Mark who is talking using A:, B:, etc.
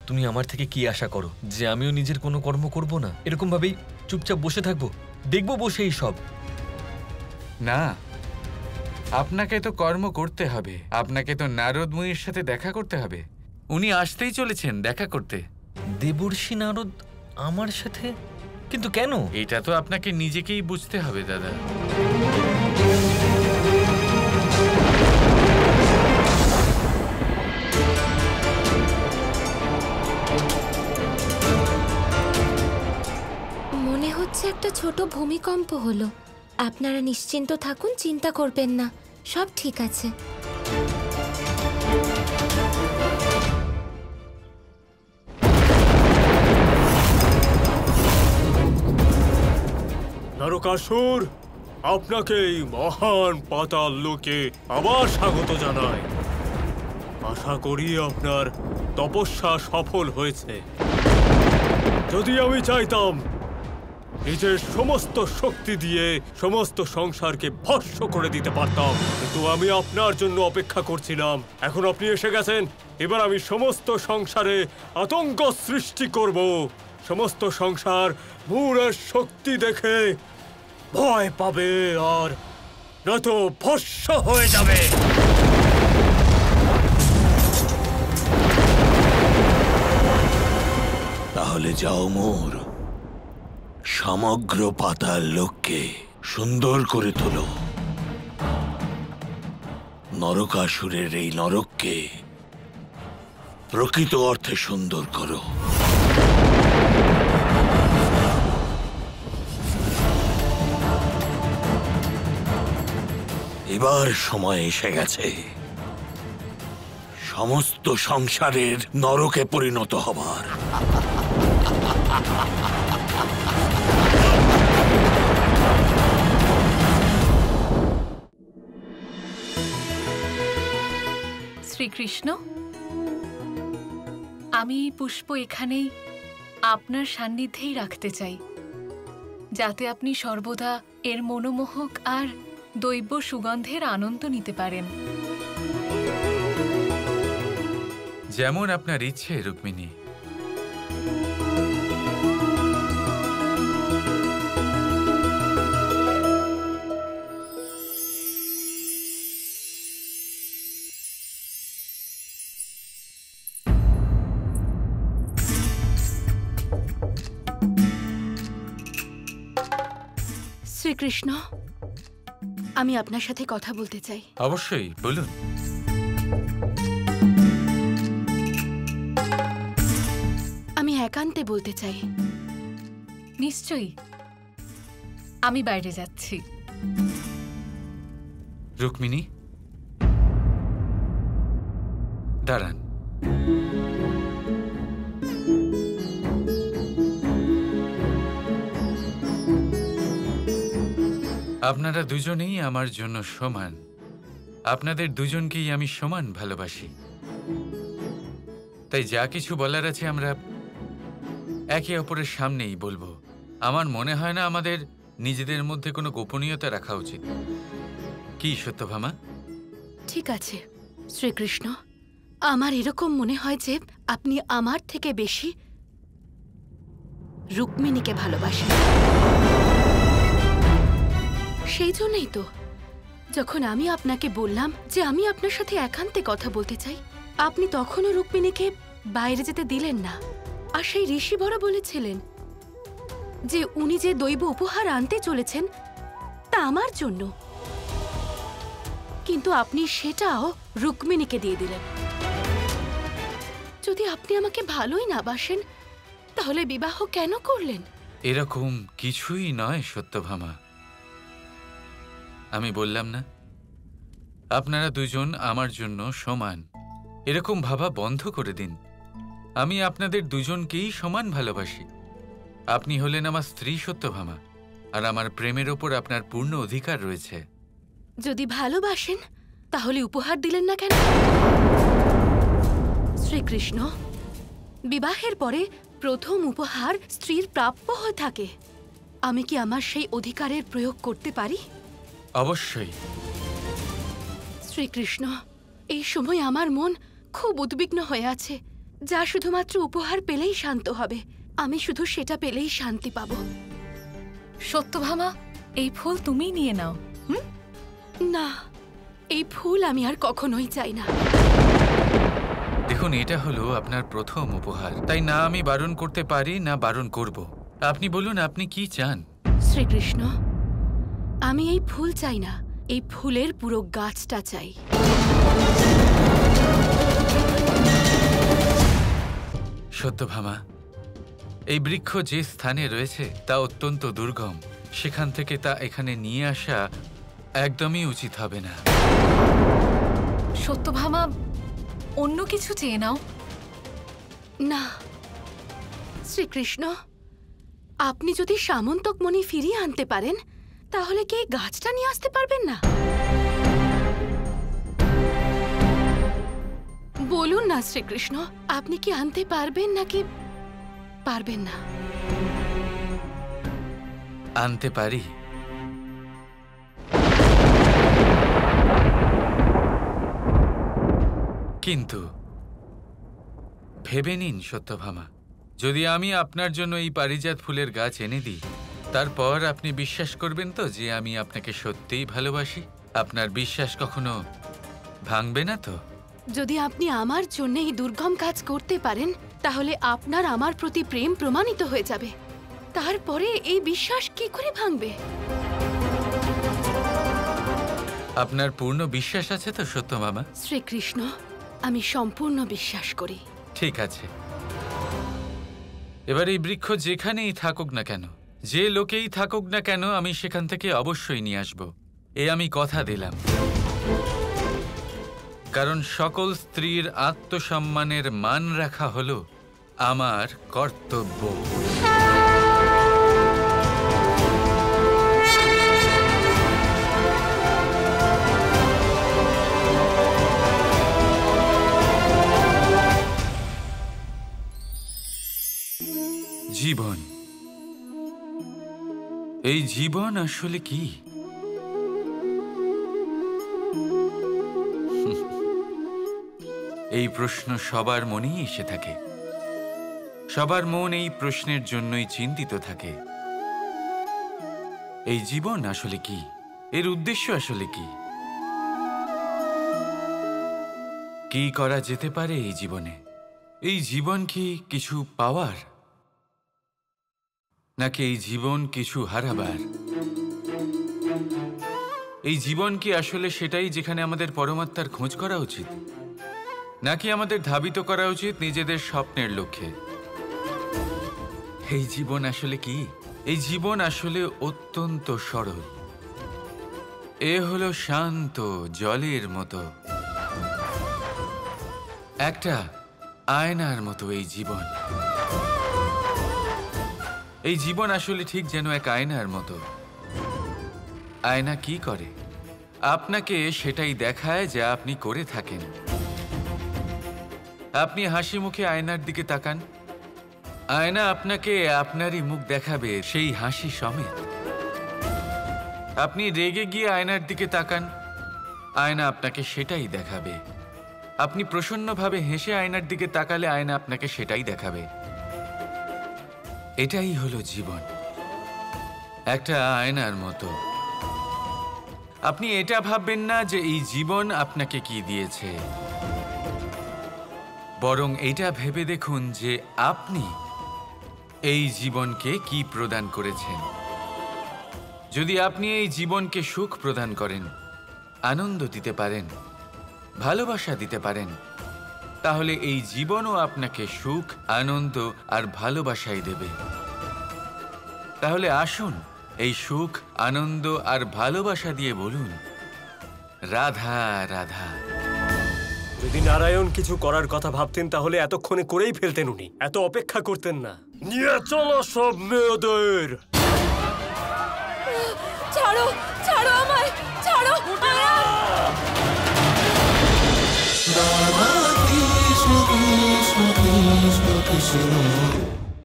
A: তুমি আমার থেকে কি আশা করো? যে আমিও নিজের কোনো কর্ম করব না, এরকম ভাবেই চুপচাপ বসে থাকবো, দেখবো বসেই সব?
B: না, আপনাকে তো কর্ম করতে হবে। আপনাকে তো নারদ মুনির সাথে দেখা করতে হবে। উনি আসতেই চলেছেন দেখা করতে।
A: দেবর্ষি নারদ আমার সাথে? কিন্তু কেন?
B: এটা তো আপনাকে নিজেকেই বুঝতে হবে দাদা।
C: মনে হচ্ছে একটা ছোট ভূমিকম্প হলো। আপনারা নিশ্চিন্ত থাকুন, চিন্তা করবেন না, সব ঠিক আছে।
D: নরকাসুর, আপনাকে এই মহান পাতাল লোকে আবার স্বাগত জানাই। আশা করি আপনার তপস্যা সফল হয়েছে। যদি আমি চাইতাম নিজের সমস্ত শক্তি দিয়ে সমস্ত সংসারকে ভস্ম করে দিতে পারতাম, কিন্তু আমি আপনার জন্য অপেক্ষা করছিলাম। এখন আপনি এসে গেছেন, এবার আমি সমস্ত সংসারে আতঙ্ক সৃষ্টি করব। সমস্ত সংসার মূরের শক্তি দেখে ভয় পাবে আর নয়তো ভস্ম হয়ে যাবে।
E: তাহলে যাও মোর, সমগ্র পাতাল লোককে সুন্দর করে তোলো। নরকাসুরের এই নরককে প্রকৃত অর্থে সুন্দর করো। এবার সময় এসে গেছে সমস্ত সংসারের নরকে পরিণত হবার।
F: শ্রীকৃষ্ণ, আমি এই পুষ্প এখানেই আপনার সান্নিধ্যেই রাখতে চাই, যাতে আপনি সর্বদা এর মনোমোহক আর দৈব সুগন্ধের আনন্দ নিতে পারেন।
B: যেমন আপনার ইচ্ছে রুক্মিণী।
G: শ্রীকৃষ্ণ, আমি আপনার সাথে কথা বলতে চাই।
B: অবশ্যই বলুন।
G: আমি একান্তে বলতে চাই।
F: নিশ্চয়ই, আমি বাইরে যাচ্ছি।
B: রুক্মিণী, দাঁড়ান। আপনারা দুজনেই আমার জন্য সমান। আপনাদের দুজনকেই আমি সমান ভালোবাসি। তাই যা কিছু বলার আছে আমরা একে অপরের সামনেই বলবো। আমার মনে হয় না আমাদের নিজেদের মধ্যে কোনো গোপনীয়তা রাখা উচিত। কি সত্যভামা?
G: ঠিক আছে শ্রীকৃষ্ণ, আমার এরকম মনে হয় যে আপনি আমার থেকে বেশি রুক্মিণীকে ভালোবাসেন। সেই জন্যই তো যখন আমি আপনাকে বললাম যে আমি আপনার সাথে একান্তে কথা বলতে চাই, আপনি তখনও রুক্মিণীকে বাইরে যেতে দিলেন না। আর সেই ঋষিবরা বলেছিলেন যে উনি যে দৈব উপহার আনতে চলেছেন তা আমার জন্য, কিন্তু আপনি সেটাও রুক্মিণীকে দিয়ে দিলেন। যদি আপনি আমাকে ভালোই না বাসেন তাহলে বিবাহ কেন করলেন?
B: এরকম কিছুই নয় সত্যভামা। আমি বললাম না আপনারা দুজন আমার জন্য সমান। এরকম ভাবা বন্ধ করে দিন। আমি আপনাদের দুজনকেই সমান ভালোবাসি। আপনি হলেন আমার স্ত্রী সত্যভামা, আর আমার প্রেমের ওপর আপনার পূর্ণ অধিকার রয়েছে।
G: যদি ভালোবাসেন তাহলে উপহার দিলেন না কেন? শ্রীকৃষ্ণ, বিবাহের পরে প্রথম উপহার স্ত্রীর প্রাপ্য হয়ে থাকে। আমি কি আমার সেই অধিকারের প্রয়োগ করতে পারি?
B: অবশ্যই।
G: শ্রীকৃষ্ণ, এই সময় আমার মন খুব উদ্বিগ্ন হয়ে আছে। যা শুধুমাত্র উপহার পেলেই শান্ত হবে। আমি শুধু সেটা পেলেই শান্তি পাবো।
F: সত্যভামা, এই ফুল তুমিই নিয়ে নাও।
G: না, এই ফুল আমি আর কখনোই চাই না।
B: দেখুন, এটা হলো আপনার প্রথম উপহার, তাই না আমি বারণ করতে পারি না বারণ করব। আপনি বলুন আপনি কি চান।
G: শ্রীকৃষ্ণ, আমি এই ফুল চাই না, এই ফুলের পুরো গাছটা চাই।
B: সত্যভামা, এই বৃক্ষ যে স্থানে রয়েছে তা অত্যন্ত দুর্গম। সেখান থেকে তা এখানে নিয়ে আসা একদমই উচিত হবে না।
F: সত্যভামা, অন্য কিছু চেয়ে নাও।
G: না শ্রীকৃষ্ণ, আপনি যদি সামন্তকমণি ফিরিয়ে আনতে পারেন তাহলে কি এই গাছটা নিয়ে আসতে পারবেন না? বলুন না শ্রীকৃষ্ণ, আপনি কি আনতে পারবেন নাকি পারবেন না?
B: আনতে পারি। কিন্তু ভেবে নিন সত্যভামা, যদি আমি আপনার জন্য এই পারিজাত ফুলের গাছ এনে দিই, তারপর আপনি বিশ্বাস করবেন তো যে আমি আপনাকে সত্যিই ভালোবাসি? আপনার বিশ্বাস কখনো ভাঙবে না তো?
G: যদি আপনি আমার জন্য এই দুর্গম কাজ করতে পারেন তাহলে আপনার আমার প্রতি প্রেম প্রমাণিত হয়ে যাবে। তারপরে এই বিশ্বাস কি করে ভাঙবে?
B: আপনার পূর্ণ বিশ্বাস আছে তো সত্যভামা?
G: শ্রীকৃষ্ণ, আমি সম্পূর্ণ বিশ্বাস করি।
B: ঠিক আছে, এবার এই বৃক্ষ যেখানেই থাকুক না কেন, যে লোকেই থাকুক না কেন, আমি সেখান থেকে অবশ্যই নিয়ে আসব। এ আমি কথা দিলাম। কারণ সকল স্ত্রীর আত্মসম্মানের মান রাখা হলো আমার কর্তব্য। জীবন, এই জীবন আসলে কি? এই প্রশ্ন সবার মনেই এসে থাকে। সবার মন এই প্রশ্নের জন্যই চিন্তিত থাকে। এই জীবন আসলে কি? এর উদ্দেশ্য আসলে কি? কি করা যেতে পারে এই জীবনে? এই জীবন কি কিছু পাওয়ার, নাকি এই জীবন কিছু হারাবার? এই জীবন কি আসলে সেটাই যেখানে আমাদের পরমাত্মার খোঁজ করা উচিত, নাকি আমাদের ধাবিত করা উচিত নিজেদের স্বপ্নের লক্ষ্যে? এই জীবন আসলে কি? এই জীবন আসলে অত্যন্ত সরল। এ হলো শান্ত জলের মতো, একটা আয়নার মতো এই জীবন। এই জীবন আসলে ঠিক যেন এক আয়নার মতো। আয়না কি করে? আপনাকে সেটাই দেখায় যা আপনি করে থাকেন। আপনি হাসি মুখে আয়নার দিকে তাকান, আয়না আপনাকে আপনারই মুখ দেখাবে সেই হাসি সমেত। আপনি রেগে গিয়ে আয়নার দিকে তাকান, আয়না আপনাকে সেটাই দেখাবে। আপনি প্রসন্নভাবে হেসে আয়নার দিকে তাকালে আয়না আপনাকে সেটাই দেখাবে। এটাই হলো জীবন, একটা আয়নার মতো। আপনি এটা ভাববেন না যে এই জীবন আপনাকে কি দিয়েছে, বরং এটা ভেবে দেখুন যে আপনি এই জীবনকে কি প্রদান করেছেন। যদি আপনি এই জীবনকে সুখ প্রদান করেন, আনন্দ দিতে পারেন, ভালোবাসা দিতে পারেন, তাহলে এই জীবনও আপনাকে সুখ, আনন্দ আর ভালোবাসাই দেবে। তাহলে আসুন এই সুখ, আনন্দ আর ভালোবাসা দিয়ে বলুন, রাধা রাধা।
D: যদি নারায়ণ কিছু করার কথা ভাবতেন তাহলে এতক্ষণে করেই ফেলতেন উনি, এত অপেক্ষা করতেন না। নিয়ে চলো সব মেয়েদের।
C: ছাড়ো, ছাড়ো আমায়, ছাড়ো।
H: Kৃষ্ণ কৃষ্ণ কৃষ্ণ কৃষ্ণ